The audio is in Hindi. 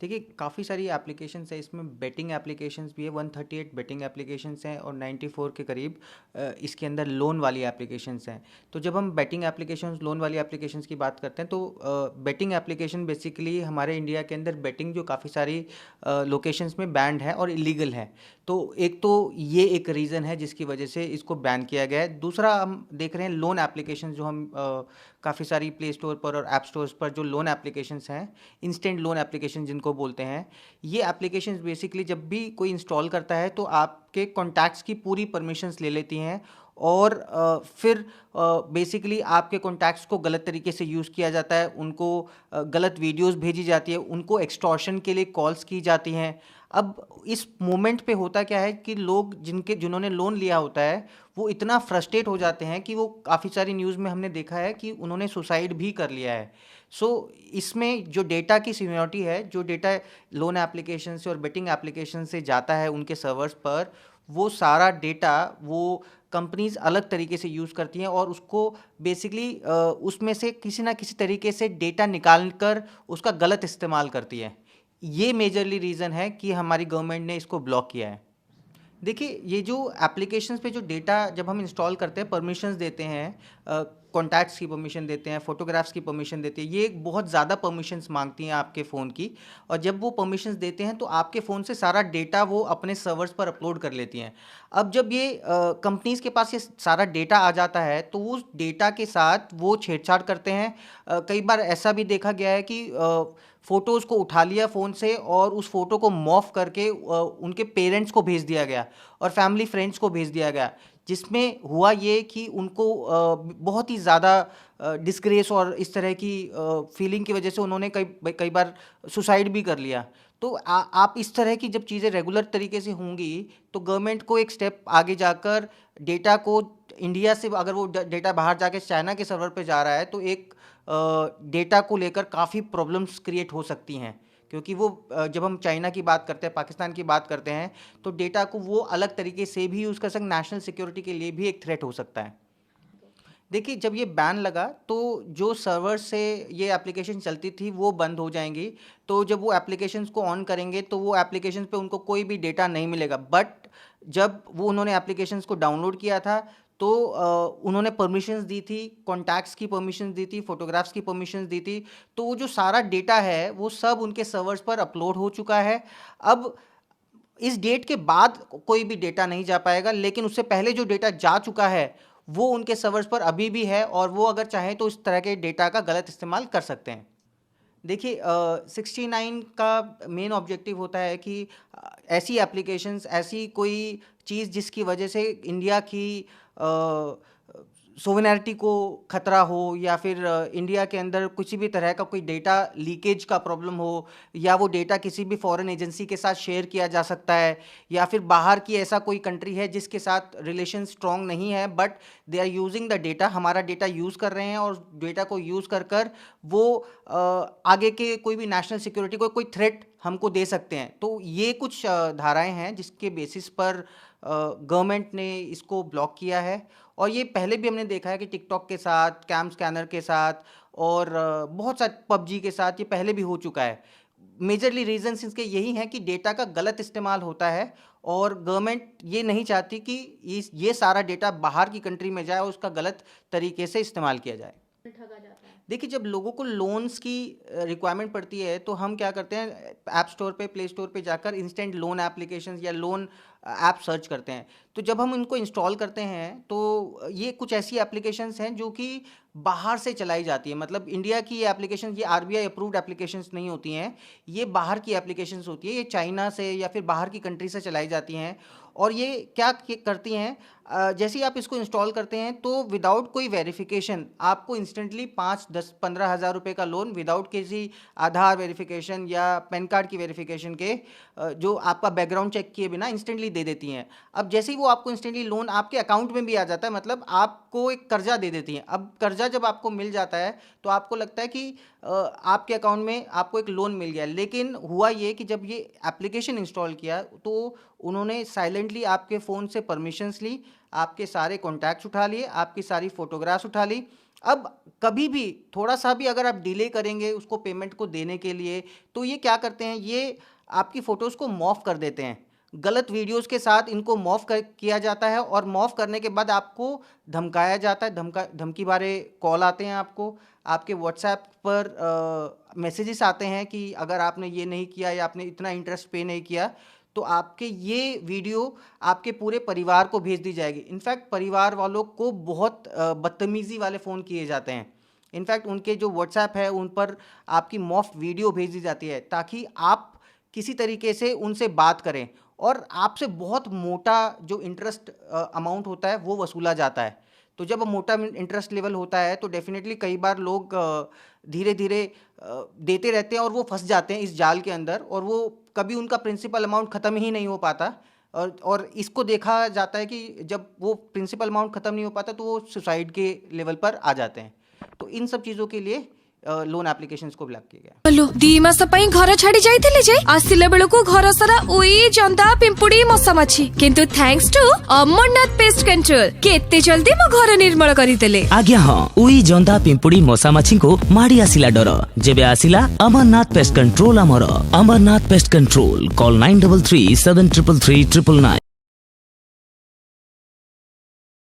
देखिए, काफ़ी सारी एप्लीकेशंस है इसमें, बेटिंग एप्लीकेशंस भी है, 138 बेटिंग एप्लीकेशंस हैं और 94 के करीब इसके अंदर लोन वाली एप्लीकेशंस हैं। तो जब हम बेटिंग एप्लीकेशंस, लोन वाली एप्लीकेशंस की बात करते हैं तो बेटिंग एप्लीकेशन बेसिकली हमारे इंडिया के अंदर बेटिंग जो काफ़ी सारी लोकेशंस में बैंड है और इलीगल है। तो एक तो ये एक रीज़न है जिसकी वजह से इसको बैन किया गया है। दूसरा हम देख रहे हैं लोन एप्लीकेशन जो हम काफ़ी सारी प्ले स्टोर पर और ऐप स्टोर्स पर जो लोन एप्लीकेशंस हैं, इंस्टेंट लोन एप्लीकेशन जिनको बोलते हैं, ये एप्लीकेशंस बेसिकली जब भी कोई इंस्टॉल करता है तो आपके कॉन्टैक्ट्स की पूरी परमिशंस ले लेती हैं और फिर बेसिकली आपके कॉन्टैक्ट्स को गलत तरीके से यूज़ किया जाता है, उनको गलत वीडियोस भेजी जाती है, उनको एक्सटॉर्शन के लिए कॉल्स की जाती हैं। अब इस मोमेंट पे होता क्या है कि लोग जिन्होंने लोन लिया होता है वो इतना फ्रस्ट्रेट हो जाते हैं कि वो काफ़ी सारी न्यूज़ में हमने देखा है कि उन्होंने सुसाइड भी कर लिया है। सो इसमें जो डेटा की सीनियरिटी है, जो डेटा लोन एप्लीकेशन से और बेटिंग एप्लीकेशन से जाता है उनके सर्वर्स पर, वो सारा डेटा वो कंपनीज अलग तरीके से यूज़ करती हैं और उसको बेसिकली उसमें से किसी ना किसी तरीके से डेटा निकाल कर उसका गलत इस्तेमाल करती है। ये मेजरली रीज़न है कि हमारी गवर्नमेंट ने इसको ब्लॉक किया है। देखिए, ये जो एप्लीकेशंस पे जो डेटा जब हम इंस्टॉल करते हैं, परमिशंस देते हैं, कॉन्टैक्ट्स की परमिशन देते हैं, फोटोग्राफ्स की परमिशन देते हैं, ये एक बहुत ज़्यादा परमिशंस मांगती हैं आपके फ़ोन की। और जब वो परमिशंस देते हैं तो आपके फ़ोन से सारा डेटा वो अपने सर्वर्स पर अपलोड कर लेती हैं। अब जब ये कंपनीज़ के पास ये सारा डेटा आ जाता है तो उस डेटा के साथ वो छेड़छाड़ करते हैं। कई बार ऐसा भी देखा गया है कि फ़ोटोज़ को उठा लिया फ़ोन से और उस फ़ोटो को मॉर्फ करके उनके पेरेंट्स को भेज दिया गया और फैमिली फ्रेंड्स को भेज दिया गया, जिसमें हुआ ये कि उनको बहुत ही ज़्यादा डिस्ग्रेस और इस तरह की फीलिंग की वजह से उन्होंने कई कई बार सुसाइड भी कर लिया। तो आप इस तरह की जब चीज़ें रेगुलर तरीके से होंगी तो गवर्नमेंट को एक स्टेप आगे जाकर डेटा को, इंडिया से अगर वो डेटा बाहर जाके चाइना के सर्वर पे जा रहा है तो एक डेटा को लेकर काफ़ी प्रॉब्लम्स क्रिएट हो सकती हैं। क्योंकि वो जब हम चाइना की बात करते हैं, पाकिस्तान की बात करते हैं, तो डेटा को वो अलग तरीके से भी यूज़ कर सकते हैं, नेशनल सिक्योरिटी के लिए भी एक थ्रेट हो सकता है। देखिए, जब ये बैन लगा तो जो सर्वर से ये एप्लीकेशन चलती थी वो बंद हो जाएंगी। तो जब वो एप्लीकेशंस को ऑन करेंगे तो वो एप्लीकेशंस पे उनको कोई भी डेटा नहीं मिलेगा। बट जब वो उन्होंने एप्लीकेशंस को डाउनलोड किया था तो उन्होंने परमिशंस दी थी, कॉन्टैक्ट्स की परमिशंस दी थी, फोटोग्राफ्स की परमिशंस दी थी। तो वो जो सारा डेटा है वो सब उनके सर्वर्स पर अपलोड हो चुका है। अब इस डेट के बाद कोई भी डेटा नहीं जा पाएगा, लेकिन उससे पहले जो डेटा जा चुका है वो उनके सर्वर्स पर अभी भी है और वो अगर चाहें तो इस तरह के डेटा का गलत इस्तेमाल कर सकते हैं। देखिए, 69 का मेन ऑब्जेक्टिव होता है कि ऐसी एप्लीकेशंस, ऐसी कोई चीज़ जिसकी वजह से इंडिया की सोवेनिटी को खतरा हो या फिर इंडिया के अंदर किसी भी तरह का कोई डेटा लीकेज का प्रॉब्लम हो, या वो डेटा किसी भी फॉरेन एजेंसी के साथ शेयर किया जा सकता है, या फिर बाहर की ऐसा कोई कंट्री है जिसके साथ रिलेशन स्ट्रॉन्ग नहीं है but they are using the data, हमारा डेटा यूज़ कर रहे हैं और डेटा को यूज़ कर कर वो आगे के कोई भी नेशनल सिक्योरिटी को कोई थ्रेट हमको दे सकते हैं। तो ये कुछ धाराएं हैं जिसके बेसिस पर गवर्नमेंट ने इसको ब्लॉक किया है। और ये पहले भी हमने देखा है कि टिकटॉक के साथ, कैम स्कैनर के साथ और बहुत सारे पबजी के साथ ये पहले भी हो चुका है। मेजरली रीजंस इसके यही हैं कि डेटा का गलत इस्तेमाल होता है और गवर्नमेंट ये नहीं चाहती कि ये सारा डेटा बाहर की कंट्री में जाए और उसका गलत तरीके से इस्तेमाल किया जाए। ठगा जाता है। देखिए, जब लोगों को लोन्स की रिक्वायरमेंट पड़ती है तो हम क्या करते हैं, ऐप स्टोर पे, प्ले स्टोर पे जाकर इंस्टेंट लोन एप्लीकेशंस या लोन ऐप सर्च करते हैं। तो जब हम इनको इंस्टॉल करते हैं तो ये कुछ ऐसी एप्लीकेशंस हैं जो कि बाहर से चलाई जाती है। मतलब इंडिया की ये एप्लीकेशन, ये आरबीआई अप्रूव्ड एप्लीकेशंस नहीं होती हैं, ये बाहर की एप्लीकेशंस होती है, ये चाइना से या फिर बाहर की कंट्री से चलाई जाती हैं। और ये क्या करती हैं, जैसे ही आप इसको इंस्टॉल करते हैं तो विदाउट कोई वेरिफिकेशन आपको इंस्टेंटली 5, 10, 15 हज़ार रुपये का लोन विदाउट किसी आधार वेरिफिकेशन या पैन कार्ड की वेरिफिकेशन के, जो आपका बैकग्राउंड चेक किए बिना इंस्टेंटली दे देती हैं। अब जैसे ही वो आपको इंस्टेंटली लोन आपके अकाउंट में भी आ जाता है, मतलब आपको एक कर्जा दे देती हैं। अब कर्जा जब आपको मिल जाता है तो आपको लगता है कि आपके अकाउंट में आपको एक लोन मिल गया, लेकिन हुआ ये कि जब ये एप्लीकेशन इंस्टॉल किया तो उन्होंने साइलेंटली आपके फ़ोन से परमिशंस ली, आपके सारे कॉन्टैक्ट्स उठा लिए, आपकी सारी फ़ोटोग्राफ्स उठा ली, अब कभी भी थोड़ा सा भी अगर आप डिले करेंगे उसको पेमेंट को देने के लिए, तो ये क्या करते हैं, ये आपकी फ़ोटोज़ को मॉर्फ कर देते हैं, गलत वीडियोस के साथ इनको मॉर्फ किया जाता है, और मॉर्फ करने के बाद आपको धमकाया जाता है, धमकी भरे कॉल आते हैं आपको, आपके व्हाट्सएप पर मैसेजेस आते हैं कि अगर आपने ये नहीं किया या आपने इतना इंटरेस्ट पे नहीं किया तो आपके ये वीडियो आपके पूरे परिवार को भेज दी जाएगी। इनफैक्ट परिवार वालों को बहुत बदतमीज़ी वाले फ़ोन किए जाते हैं। इनफैक्ट उनके जो व्हाट्सएप है उन पर आपकी मॉफ वीडियो भेज दी जाती है ताकि आप किसी तरीके से उनसे बात करें, और आपसे बहुत मोटा जो इंटरेस्ट अमाउंट होता है वो वसूला जाता है। तो जब मोटा इंटरेस्ट लेवल होता है तो डेफिनेटली कई बार लोग धीरे धीरे देते रहते हैं और वो फंस जाते हैं इस जाल के अंदर, और वो कभी उनका प्रिंसिपल अमाउंट ख़त्म ही नहीं हो पाता। और इसको देखा जाता है कि जब वो प्रिंसिपल अमाउंट ख़त्म नहीं हो पाता तो वो सुसाइड के लेवल पर आ जाते हैं। तो इन सब चीज़ों के लिए लोन एप्लीकेशंस को ब्लॉक किया गया। लो 2 मास पई घर छाड़ी जाइथिले जे आसिले बेलको घर सारा उई जंदा पिंपुड़ी मशा माछी, किंतु thanks to Amarnath pest control केते जल्दी मो घर निर्मल करी देले। आज्ञा हां, उई जंदा पिंपुड़ी मशा माछी को माड़ी आसिला डर जेबे आसिला Amarnath pest control. Amarnath pest control, call 9337333999।